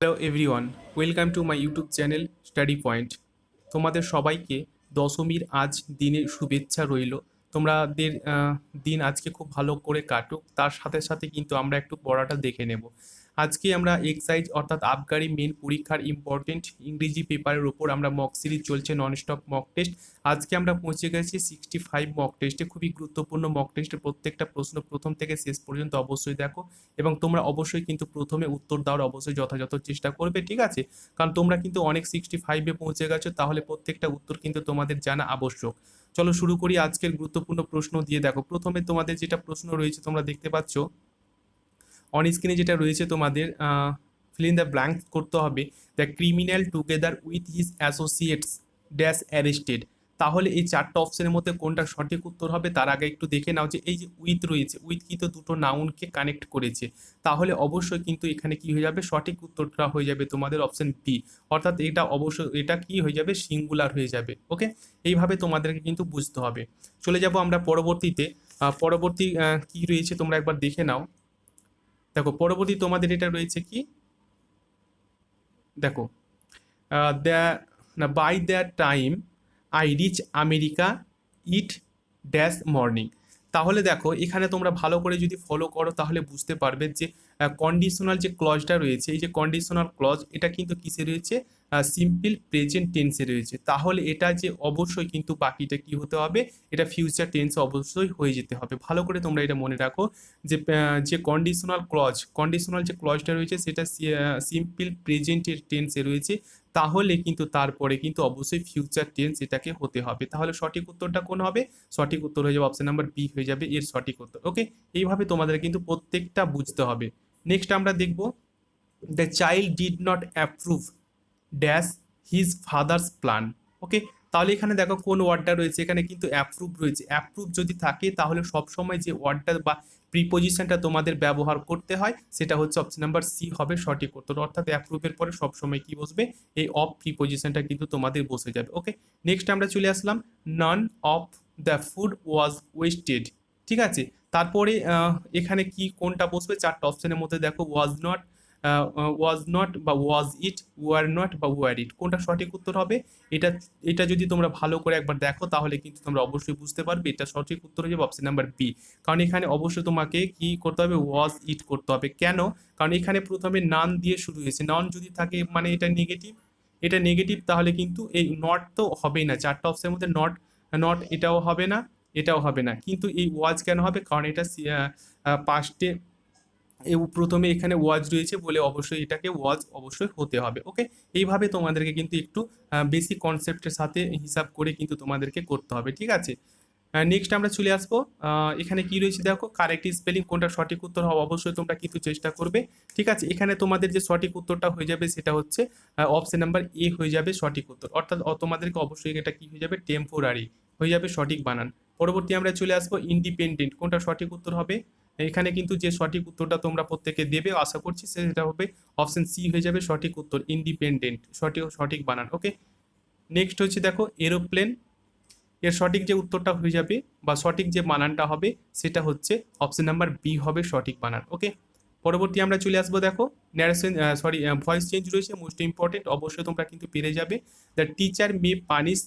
Hello everyone, welcome to my YouTube channel study point. তোমাদের সবাইকে দশমীর আজ দিনের শুভেচ্ছা রইল। তোমাদের দিন আজকে খুব ভালো করে কাটুক। তার সাথে সাথে কিন্তু আমরা একটু পড়াটা দেখে নেব। আজকে আমরা এক্সাইজ অর্থাৎ আবগারি মেন পরীক্ষার ইম্পর্টেন্ট ইংরেজি পেপারের ওপর আমরা মক সিরিজ চলছে, নন স্টপ মক টেস্ট। আজকে আমরা পৌঁছে গেছি 65 মক টেস্টে। খুবই গুরুত্বপূর্ণ মক টেস্টের প্রত্যেকটা প্রশ্ন প্রথম থেকে শেষ পর্যন্ত অবশ্যই দেখো, এবং তোমরা অবশ্যই কিন্তু প্রথমে উত্তর দেওয়ার অবশ্যই যথাযথ চেষ্টা করবে, ঠিক আছে? কারণ তোমরা কিন্তু অনেক 65-এ পৌঁছে গেছো, তাহলে প্রত্যেকটা উত্তর কিন্তু তোমাদের জানা আবশ্যক। চলো শুরু করি আজকের গুরুত্বপূর্ণ প্রশ্ন দিয়ে। দেখো, প্রথমে তোমাদের যেটা প্রশ্ন রয়েছে তোমরা দেখতে পাচ্ছ অন স্ক্রিনে, যেটা রয়েছে তোমাদের ফিল ইন দ্য ব্ল্যাঙ্ক করতে হবে। The criminal together with his associates dash arrested. তাহলে এই চারটা অপশনের মধ্যে কোনটা সঠিক উত্তর হবে তার আগে একটু দেখে নাও যে এই যে উইথ রয়েছে, উইথ কিন্তু দুটো নাউনকে কানেক্ট করেছে, তাহলে অবশ্যই কিন্তু এখানে কি হয়ে যাবে, সঠিক উত্তরটা হয়ে যাবে তোমাদের অপশন বি। অর্থাৎ এটা অবশ্যই এটা কি হয়ে যাবে, সিঙ্গুলার হয়ে যাবে। ওকে, এইভাবে তোমাদেরকে কিন্তু বুঝতে হবে। চলে যাব আমরা পরবর্তীতে। পরবর্তী কি রয়েছে তোমরা একবার দেখে নাও। দেখো পরবর্তী তোমাদের এটা রয়েছে কি, দেখো দ্য না by the time I reach America it dash morning. তাহলে দেখো এখানে তোমরা ভালো করে যদি ফলো করো তাহলে বুঝতে পারবে যে কন্ডিশনাল যে ক্লজটা রয়েছে, এই যে কন্ডিশনাল ক্লজ, এটা কিন্তু কিসে রয়েছে, সিম্পল প্রেজেন্ট টেন্সে রয়েছে। তাহলে এটা যে অবশ্যই কিন্তু বাকিটা কি হতে হবে, এটা ফিউচার টেন্সে অবশ্যই হয়ে যেতে হবে। ভালো করে তোমরা এটা মনে রাখো যে যে কন্ডিশনাল যে ক্লজটা রয়েছে সেটা সিম্পল প্রেজেন্টের টেন্সে রয়েছে, তাহলে কিন্তু তারপরে কিন্তু অবশ্যই ফিউচার টেন্স এটাকে হতে হবে। তাহলে সঠিক উত্তরটা কোন হবে, সঠিক উত্তর হয়ে যাবে অপশন নাম্বার বি হয়ে যাবে এর সঠিক উত্তর। ওকে, এইভাবে তোমাদের কিন্তু প্রত্যেকটা বুঝতে হবে। নেক্সট আমরা দেখব, the child did not approve dash his father's plan. Okay, তাহলে এখানে দেখো কোন ওয়ার্ডটা রয়েছে, এখানে কিন্তু অ্যাপ্রুভ রয়েছে। অ্যাপ্রুভ যদি থাকে তাহলে সবসময় যে ওয়ার্ডটা বা প্রিপোজিশনটা তোমাদের ব্যবহার করতে হয় সেটা হচ্ছে অপশন নাম্বার সি হবে সঠিক উত্তর। অর্থাৎ অ্যাপ্রুভের পরে সবসময় কি বসবে, এই অফ প্রিপোজিশনটা কিন্তু তোমাদের বসে যাবে। ওকে, নেক্সট আমরা চলে আসলাম, none of the food was wasted. ঠিক আছে, তারপরে এখানে কি কোনটা বসবে, চারটা অপশনের মধ্যে দেখো ওয়াজ নট, ওয়াজ নট বা ওয়াজ ইট, ওয়ার নট বা ওয়ার ইট, কোনটা সঠিক উত্তর হবে। এটা এটা যদি তোমরা ভালো করে একবার দেখো তাহলে কিন্তু তোমরা অবশ্যই বুঝতে পারবে এটা সঠিক উত্তর হয়ে যাবে অপশন নাম্বার বি। কারণ এখানে অবশ্যই তোমাকে কি করতে হবে, ওয়াজ ইট করতে হবে। কেন, কারণ এখানে প্রথমে নান দিয়ে শুরু হয়েছে, নন যদি থাকে মানে এটা নেগেটিভ, এটা নেগেটিভ, তাহলে কিন্তু এই নট তো হবেই না, চারটা অপশনের মধ্যে নট, নট এটাও হবে না, এটাও হবে না, কিন্তু এই ওয়াজ কেন হবে, কারণ এটা পাস্টে প্রথমে এখানে ওয়াজ রয়েছে বলে অবশ্যই এটাকে ওয়াজ অবশ্যই হতে হবে। ওকে, এইভাবে তোমাদেরকে কিন্তু একটু বেসিক কনসেপ্টের সাথে হিসাব করে কিন্তু তোমাদেরকে করতে হবে, ঠিক আছে? নেক্সট আমরা চলে আসবো, এখানে কি রয়েছে দেখো, কারেক্ট স্পেলিং কোনটা সঠিক উত্তর হবে অবশ্যই তোমরা কিন্তু চেষ্টা করবে। ঠিক আছে, এখানে তোমাদের যে সঠিক উত্তরটা হয়ে যাবে সেটা হচ্ছে অপশন নাম্বার এ হয়ে যাবে সঠিক উত্তর। অর্থাৎ তোমাদেরকে অবশ্যই এটা কি হয়ে যাবে, টেম্পোরারি হয়ে যাবে সঠিক বানান। পরবর্তী আমরা চলে আসবো, ইন্ডিপেন্ডেন্ট কোনটা সঠিক উত্তর হবে। এখানে কিন্তু যে সঠিক উত্তরটা তোমরা প্রত্যেকে দেবে আশা করছি সেটা হবে অপশন সি হয়ে যাবে সঠিক উত্তর, ইন্ডিপেন্ডেন্ট সঠিক সঠিক বানান। ওকে, নেক্সট হচ্ছে দেখো এরোপ্লেন, এর সঠিক যে উত্তরটা হয়ে যাবে বা সঠিক যে বানানটা হবে সেটা হচ্ছে অপশন নাম্বার বি হবে সঠিক বানান। ওকে, পরবর্তী আমরা চলে আসবো, দেখো ন্যারেশন ভয়েস চেঞ্জ রয়েছে, মোস্ট ইম্পর্টেন্ট অবশ্যই তোমরা কিন্তু পেরে যাবে। The teacher may punish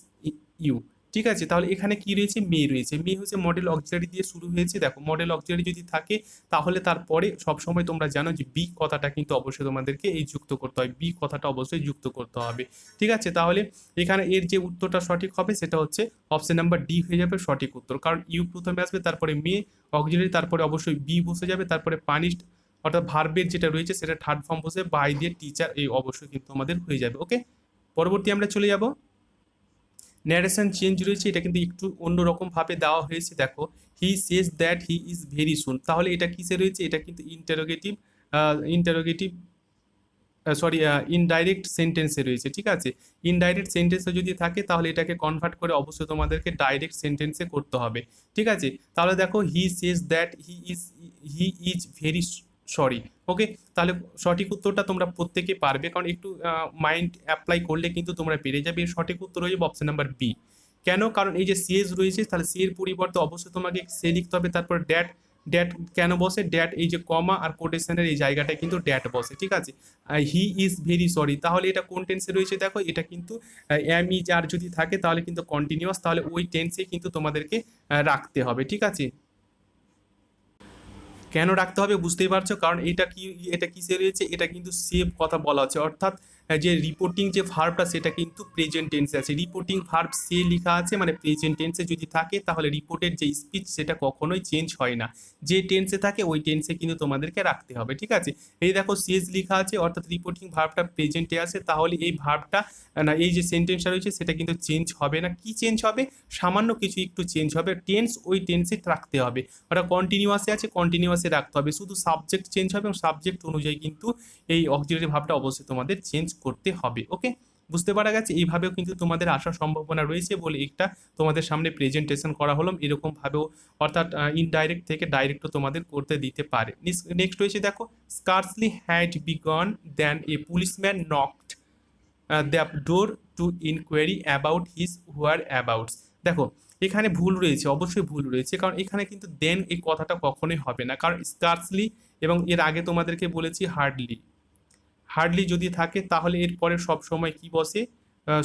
you. ঠিক আছে, তাহলে এখানে কি রয়েছে, মে রয়েছে। মে হচ্ছে মডেল অক্সিলারি দিয়ে শুরু হয়েছে। দেখো মডেল অক্সিলারি যদি থাকে তাহলে তারপরে সবসময় তোমরা জানো যে বি কথাটা কিন্তু অবশ্যই তোমাদেরকে এই যুক্ত করতে হয়, বি কথাটা অবশ্যই যুক্ত করতে হবে। ঠিক আছে, তাহলে এখানে এর যে উত্তরটা সঠিক হবে সেটা হচ্ছে অপশন নাম্বার ডি হয়ে যাবে সঠিক উত্তর। কারণ ইউ প্রথমে আসবে, তারপরে মে অক্সিলারি, তারপরে অবশ্যই বি বসে যাবে, তারপরে পানিশড অর্থাৎ ভার্বের যেটা রয়েছে সেটা থার্ড ফর্ম বসে বাই দিয়ে টিচার, এই অবশ্যই কিন্তু আমাদের হয়ে যাবে। ওকে, পরবর্তী আমরা চলে যাব, ন্যারেশন চেঞ্জ রয়েছে, এটা কিন্তু একটু অন্যরকম ভাবে দেওয়া হয়েছে। দেখো he says that he is very soon, তাহলে এটা কিসে রয়েছে, এটা কিন্তু ইন্টারোগেটিভ, ইন্টারোগেটিভ সরি ইনডাইরেক্ট সেন্টেন্সে রয়েছে। ঠিক আছে, ইনডাইরেক্ট সেন্টেন্সে যদি থাকে তাহলে এটাকে কনভার্ট করে অবশ্যই তোমাদেরকে ডাইরেক্ট সেন্টেন্সে করতে হবে। ঠিক আছে, তাহলে দেখো he says that he is very sorry. Okay, তাহলে সঠিক উত্তরটা তোমরা প্রত্যেকে পারবে, কারণ একটু মাইন্ড অ্যাপ্লাই করলে কিন্তু তোমরা পেরে যাবে। এর সঠিক উত্তর হয়ে যাবে অপশন নাম্বার বি। কেন, কারণ এই যে সিএস রয়েছে তাহলে সি এর পরিবর্তে অবশ্যই তোমাকে সে লিখতে হবে, তারপর ড্যাট ড্যাট কেন বসে? ড্যাট এই যে কমা আর কোটেশনের এই জায়গাটায় কিন্তু ড্যাট বসে, ঠিক আছে। হি ইজ ভেরি সরি, তাহলে এটা কোন টেন্সে রয়েছে দেখো, এটা কিন্তু অ্যাম ইজ আর যদি থাকে তাহলে কিন্তু কন্টিনিউয়াস, তাহলে ওই টেন্সে কিন্তু তোমাদেরকে রাখতে হবে, ঠিক আছে। কেন রাখতে হবে বুঝতেই পারছো, কারণ এটা কিসে রয়েছে, এটা কিন্তু সেভ কথা বলা হচ্ছে, অর্থাৎ যে রিপোর্টিং যে ভার্বটা সেটা কিন্তু প্রেজেন্ট টেন্সে আছে, রিপোর্টিং ভার্ব সে লেখা আছে, মানে প্রেজেন্ট টেন্সে যদি থাকে তাহলে রিপোর্টের যে স্পিচ সেটা কখনোই চেঞ্জ হয় না, যে টেন্সে থাকে ওই টেন্সে কিন্তু তোমাদেরকে রাখতে হবে, ঠিক আছে। এই দেখো সিএস লেখা আছে, অর্থাৎ রিপোর্টিং ভার্বটা প্রেজেন্টে আছে, তাহলে এই ভার্বটা না এই যে সেন্টেন্সটা রয়েছে সেটা কিন্তু চেঞ্জ হবে না। কি চেঞ্জ হবে? সামান্য কিছু একটু চেঞ্জ হবে, টেন্স ওই টেন্সে রাখতে হবে, ওটা কন্টিনিউয়াসে আছে কন্টিনিউয়াসে রাখতে হবে, শুধু সাবজেক্ট চেঞ্জ হবে এবং সাবজেক্ট অনুযায়ী কিন্তু এই অক্সিলারি ভাবটা অবশ্যই তোমাদের চেঞ্জ করতে হবে। ওকে, বুঝতে পারা গেছে? এইভাবেও কিন্তু তোমাদের আসার সম্ভাবনা রয়েছে বলে একটা তোমাদের সামনে প্রেজেন্টেশন করা হলো এরকম ভাবেও, অর্থাৎ ইনডাইরেক্ট থেকে ডাইরেক্টও তোমাদের করতে দিতে পারে। নেক্সট রয়েছে দেখো, scarcely had begun then a policeman knocked the door to inquiry about his whereabouts. দেখো এখানে ভুল রয়েছে, অবশ্যই ভুল রয়েছে, কারণ এখানে কিন্তু দেন এই কথাটা কখনোই হবে না, কারণ স্কার্সলি এবং এর আগে তোমাদেরকে বলেছি হার্ডলি, হার্ডলি যদি থাকে তাহলে এরপরে সব সময় কি বসে,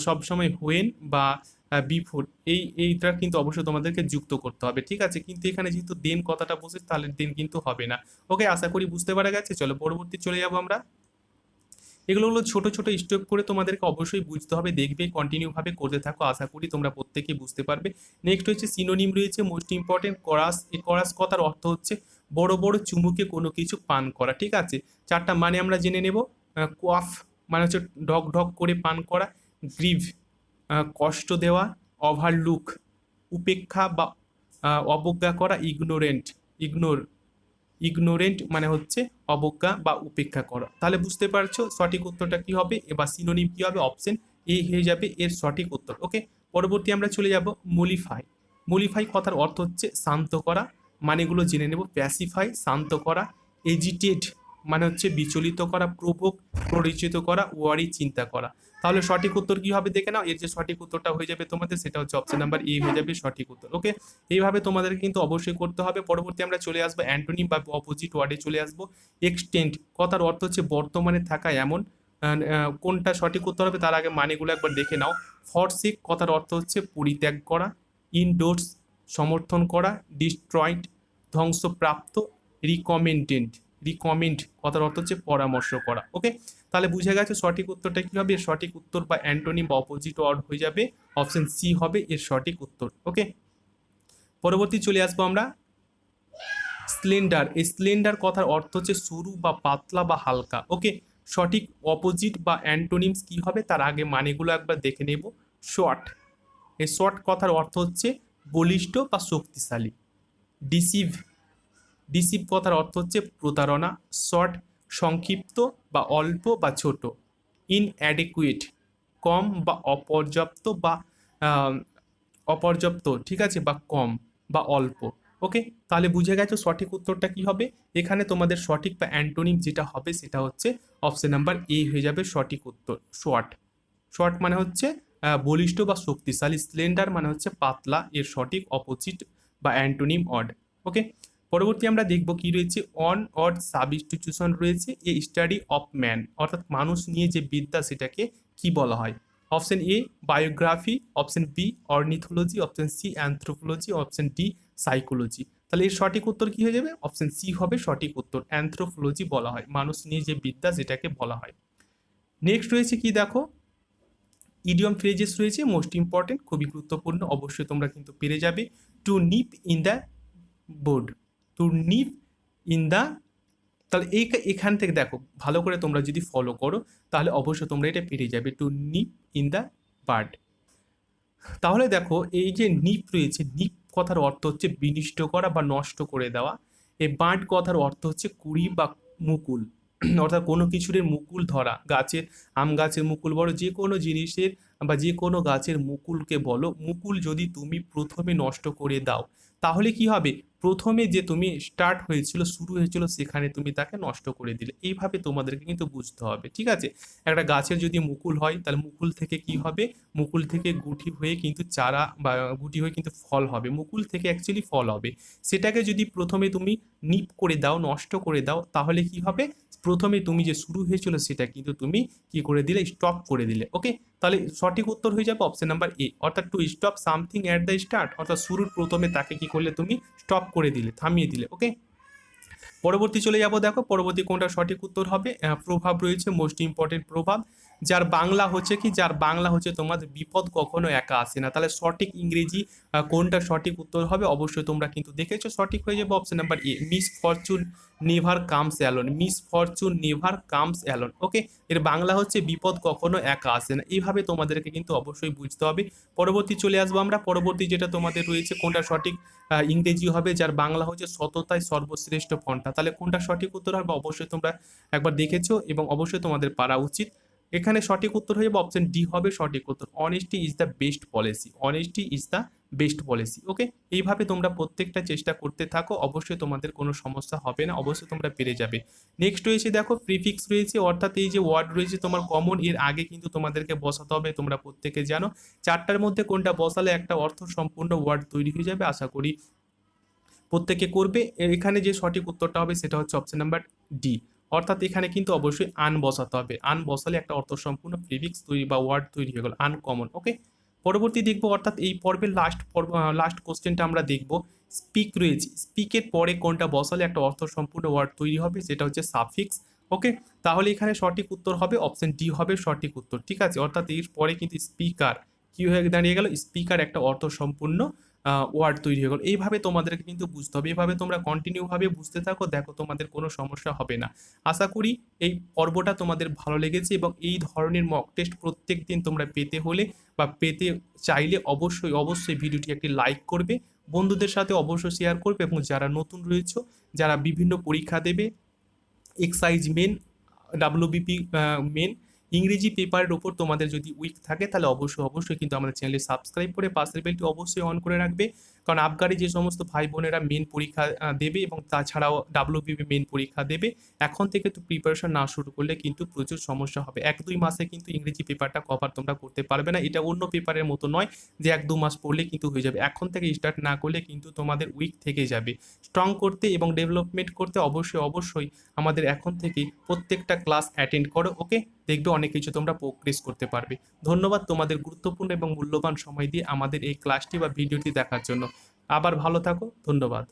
সব সময় হোয়েন বা বিফোর, এইটা কিন্তু অবশ্যই তোমাদেরকে যুক্ত করতে হবে, ঠিক আছে। কিন্তু এখানে যেহেতু দেন কথাটা বসে তাহলে দেন কিন্তু হবে না। ওকে, আশা করি বুঝতে পারা গেছে। চলো পরবর্তী চলে যাবো আমরা। এগুলো হলো ছোট ছোট স্টেপ করে তোমাদেরকে অবশ্যই বুঝতে হবে, দেখবে কন্টিনিউ ভাবে করতে থাকো, আশা করি তোমরা প্রত্যেকেই বুঝতে পারবে। নেক্সট হচ্ছে সিনোনিম রয়েছে, মোস্ট ইম্পর্টেন্ট করাস। এই করাস কথার অর্থ হচ্ছে বড় বড় চুমুকে কোনো কিছু পান করা, ঠিক আছে। চারটা মানে আমরা জেনে নেব। কোয়াফ মানে হচ্ছে ঢক ঢক করে পান করা, গ্রিভ কষ্ট দেওয়া, ওভারলুক উপেক্ষা বা অবজ্ঞা করা, ইগনোরেন্ট মানে হচ্ছে অবজ্ঞা বা উপেক্ষা করা। তাহলে বুঝতে পারছো সঠিক উত্তরটা কি হবে, এবার সিনোনিম কি হবে, অপশন এ হয়ে যাবে এর সঠিক উত্তর। ওকে, পরবর্তী আমরা চলে যাব মলিফাই। মলিফাই কথার অর্থ হচ্ছে শান্ত করা, মানেগুলো জেনে নেব। প্যাসিফাই শান্ত করা, এজিটেট মানে হচ্ছে বিচলিত করা, প্রভোক পরিচিত করা, ওয়ারি চিন্তা করা। তাহলে সঠিক উত্তর কি হবে দেখে নাও, এর যে সঠিক উত্তরটা হয়ে যাবে তোমাদের সেটা হচ্ছে অপশন নাম্বার এ হয়ে যাবে সঠিক উত্তর। ওকে, এইভাবে তোমাদের কিন্তু অবশ্যই করতে হবে। পরবর্তী আমরা চলে আসবো অ্যান্টোনিম বা অপোজিট ওয়ার্ডে চলে আসবো। এক্সটেন্ট কথার অর্থ হচ্ছে বর্তমানে থাকা এমন। কোনটা সঠিক উত্তর হবে তার আগে মানেগুলো একবার দেখে নাও। ফরসিক কথার অর্থ হচ্ছে পরিত্যাগ করা, ইনডোর্স সমর্থন করা, ডিস্ট্রয়েড ধ্বংসপ্রাপ্ত, রিকমেন্ড কথার অর্থ হচ্ছে পরামর্শ করা। ওকে, তাহলে বুঝে গেছে সঠিক উত্তরটা কি হবে, এর সঠিক উত্তর বা অ্যান্টোনিম বা অপোজিট ওয়ার্ড হয়ে যাবে অপশন সি হবে এর সঠিক উত্তর। ওকে, পরবর্তী চলে আসবো আমরা স্লেন্ডার। এই স্লেন্ডার কথার অর্থ হচ্ছে সরু বা পাতলা বা হালকা। ওকে, সঠিক অপোজিট বা অ্যান্টোনিমস কি হবে তার আগে মানেগুলো একবার দেখে নেব। শর্ট, এই শর্ট কথার অর্থ হচ্ছে বলিষ্ঠ বা শক্তিশালী। ডিসিভ, ডিসিভ কথার অর্থ হচ্ছে প্রতারণা। শর্ট সংক্ষিপ্ত বা অল্প বা ছোট। ইনঅ্যাডিকুয়েট কম বা অপর্যাপ্ত বা আহ, অপর্যাপ্ত, ঠিক আছে, বা কম বা অল্প। ওকে, তাহলে বুঝে গেছো সঠিক উত্তরটা কি হবে। এখানে তোমাদের সঠিক বা অ্যান্টোনিম যেটা হবে সেটা হচ্ছে অপশন নাম্বার এ হয়ে যাবে সঠিক উত্তর। শর্ট, শর্ট মানে হচ্ছে বলিষ্ঠ বা শক্তিশালী, স্লেন্ডার মানে হচ্ছে পাতলা, এর সঠিক অপোজিট বা অ্যান্টোনিম অড। ওকে, পরবর্তী আমরা দেখব কি রয়েছে, অন অড সাবস্টিটিউশন রয়েছে, এ স্টাডি অফ ম্যান, অর্থাৎ মানুষ নিয়ে যে বিদ্যা সেটাকে কি বলা হয়। Option A biography, option B ornithology, option C anthropology, option D psychology. তাহলে এর সঠিক উত্তর কি হয়ে যাবে, অপশন সি হবে সঠিক উত্তর, অ্যানথ্রোপোলজি বলা হয়, মানুষ নিয়ে যে বিদ্যা যেটাকে বলা হয়। নেক্সট রয়েছে কি দেখো, ইডিয়ম ফ্রেজেস রয়েছে, মোস্ট ইম্পর্টেন্ট, খুবই গুরুত্বপূর্ণ, অবশ্যই তোমরা কিন্তু পেরে যাবে। To nip in the board, to nip in the, তাহলে এখান থেকে দেখো ভালো করে তোমরা যদি ফলো করো তাহলে অবশ্যই তোমরা এটা পেরে যাবে, to nip in the bird. তাহলে দেখো এই যে নিপ রয়েছে, নিপ কথার অর্থ হচ্ছে বিনষ্ট করা বা নষ্ট করে দেওয়া। এই বার্ড কথার অর্থ হচ্ছে কুড়ি বা মুকুল, অর্থাৎ কোনো কিছুর মুকুল ধরা, গাছের আম গাছের মুকুল বলো, যে কোনো জিনিসের বা যে কোনো গাছের মুকুলকে বলো। মুকুল যদি তুমি প্রথমে নষ্ট করে দাও তাহলে কি হবে, প্রথমে যে তুমি স্টার্ট হয়েছিল, শুরু হয়েছিল, সেখানে তুমি তাকে নষ্ট করে দিলে। এইভাবে তোমাদেরকে কিন্তু বুঝতে হবে, ঠিক আছে? একটা গাছের যদি মুকুল হয়, তাহলে মুকুল থেকে কি হবে? মুকুল থেকে গুটি হয়ে কিন্তু চারা বা গুটি হয়ে কিন্তু ফল হবে, মুকুল থেকে অ্যাকচুয়ালি ফল হবে। সেটাকে যদি প্রথমে তুমি নিপ করে দাও, নষ্ট করে দাও, তাহলে কি হবে? প্রথমে তুমি যে শুরু হয়েছিল সেটা কিন্তু তুমি কি করে দিলে? স্টপ করে দিলে। ওকে, তাহলে সঠিক উত্তর হয়ে যাবে অপশন নাম্বার এ, অর্থাৎ to stop something at the start, অর্থাৎ শুরুর প্রথমে তাকে কি করলে? তুমি স্টপ করে দিলে, থামিয়ে দিলে। ওকে, পরবর্তী চলে যাব, দেখো পরবর্তী কোনটা সঠিক উত্তর হবে। প্রভাব রয়েছে, মোস্ট ইম্পর্টেন্ট প্রভাব, যার বাংলা হচ্ছে কি? যার বাংলা হচ্ছে তোমাদের বিপদ কখনো একা আসে না। তাহলে সঠিক ইংরেজি কোনটা সঠিক উত্তর হবে? অবশ্যই তোমরা কিন্তু দেখেছো, সঠিক হয়ে যাবে option number A, misfortune never comes alone, misfortune never comes alone. Okay, এর বাংলা হচ্ছে বিপদ কখনো একা আসে না। এইভাবে তোমাদেরকে কিন্তু অবশ্যই বুঝতে হবে। পরবর্তী চলে আসবো আমরা, পরবর্তী যেটা তোমাদের রয়েছে, কোনটা সঠিক ইংরেজি হবে? যার বাংলা হচ্ছে সততাই সর্বশ্রেষ্ঠ পন্থা। তাহলে কোনটা সঠিক উত্তর হবে? অবশ্যই তোমরা একবার দেখেছো এবং অবশ্যই তোমাদের পারা উচিত। এখানে সঠিক উত্তর হয়ে যাবে অপশন ডি হবে সঠিক উত্তর, honesty is the best policy, honesty is the best policy. Okay, এইভাবে তোমরা প্রত্যেকটা চেষ্টা করতে থাকো, অবশ্যই তোমাদের কোনো সমস্যা হবে না, অবশ্যই তোমরা পেরে যাবে। নেক্সট রয়েছে দেখো প্রিফিক্স রয়েছে, অর্থাৎ এই যে ওয়ার্ড রয়েছে তোমার কমন, এর আগে কিন্তু তোমাদেরকে বসাতে হবে, তোমরা প্রত্যেকে জানো। চারটার মধ্যে কোনটা বসালে একটা অর্থ সম্পূর্ণ ওয়ার্ড তৈরি হয়ে যাবে, আশা করি প্রত্যেকে করবে। এখানে যে সঠিক উত্তরটা হবে সেটা হচ্ছে অপশন নাম্বার ডি, অর্থাৎ এখানে কিন্তু অবশ্যই আন বসাতে হবে, আন বসালে একটা অর্থ সম্পূর্ণ প্রিফিক্স তৈরি বা ওয়ার্ড তৈরি হয়ে গেল, আনকমন। ওকে, পরবর্তী দেখবো, অর্থাৎ এই পর্বের লাস্ট কোশ্চেনটা আমরা দেখবো। স্পিক রয়েছে, স্পিকের পরে কোনটা বসালে একটা অর্থ সম্পূর্ণ ওয়ার্ড তৈরি হবে? সেটা হচ্ছে সাফিক্স। ওকে, তাহলে এখানে সঠিক উত্তর হবে অপশন ডি হবে সঠিক উত্তর, ঠিক আছে? অর্থাৎ এর পরে কিন্তু স্পিকার কি হয়ে দাঁড়িয়ে গেল? স্পিকার একটা অর্থ সম্পূর্ণ ওয়ার্ড তৈরি হয়ে গেল। এইভাবে তোমাদেরকে কিন্তু বুঝতে হবে, এইভাবে তোমরা কন্টিনিউভাবে বুঝতে থাকো, দেখো তোমাদের কোনো সমস্যা হবে না। আশা করি এই পর্বটা তোমাদের ভালো লেগেছে এবং এই ধরনের মক টেস্ট প্রত্যেক দিন তোমরা পেতে হলে বা পেতে চাইলে অবশ্যই অবশ্যই ভিডিওটি একটি লাইক করবে, বন্ধুদের সাথে অবশ্যই শেয়ার করবে, এবং যারা নতুন রয়েছে, যারা বিভিন্ন পরীক্ষা দেবে, এক্সাইজ মেন, ডাব্লিউবিপি মেন, ইংরেজি পেপারের ওপর তোমাদের যদি উইক থাকে, তাহলে অবশ্যই অবশ্যই কিন্তু আমাদের চ্যানেলে সাবস্ক্রাইব করে পাশের বেলটি অবশ্যই অন করে রাখবে। কারণ আবগারি যে সমস্ত ভাই বোনেরা মেন পরীক্ষা দেবে এবং তাছাড়াও ডাব্লিউবিপি মেন পরীক্ষা দেবে, এখন থেকে তো প্রিপারেশন না শুরু করলে কিন্তু প্রচুর সমস্যা হবে। 1-2 মাসে কিন্তু ইংরেজি পেপারটা কভার তোমরা করতে পারবে না। এটা অন্য পেপারের মতো নয় যে 1-2 মাস পড়লে কিন্তু হয়ে যাবে। এখন থেকে স্টার্ট না করলে কিন্তু তোমাদের উইক থেকে যাবে। স্ট্রং করতে এবং ডেভেলপমেন্ট করতে অবশ্যই অবশ্যই আমাদের এখন থেকেই প্রত্যেকটা ক্লাস অ্যাটেন্ড করো। ওকে, দেখবে অনেক কিছু তোমরা প্রোগ্রেস করতে পারবে। ধন্যবাদ তোমাদের গুরুত্বপূর্ণ এবং মূল্যবান সময় দিয়ে আমাদের এই ক্লাসটি বা ভিডিওটি দেখার জন্য। আবার ভালো থাকো, ধন্যবাদ।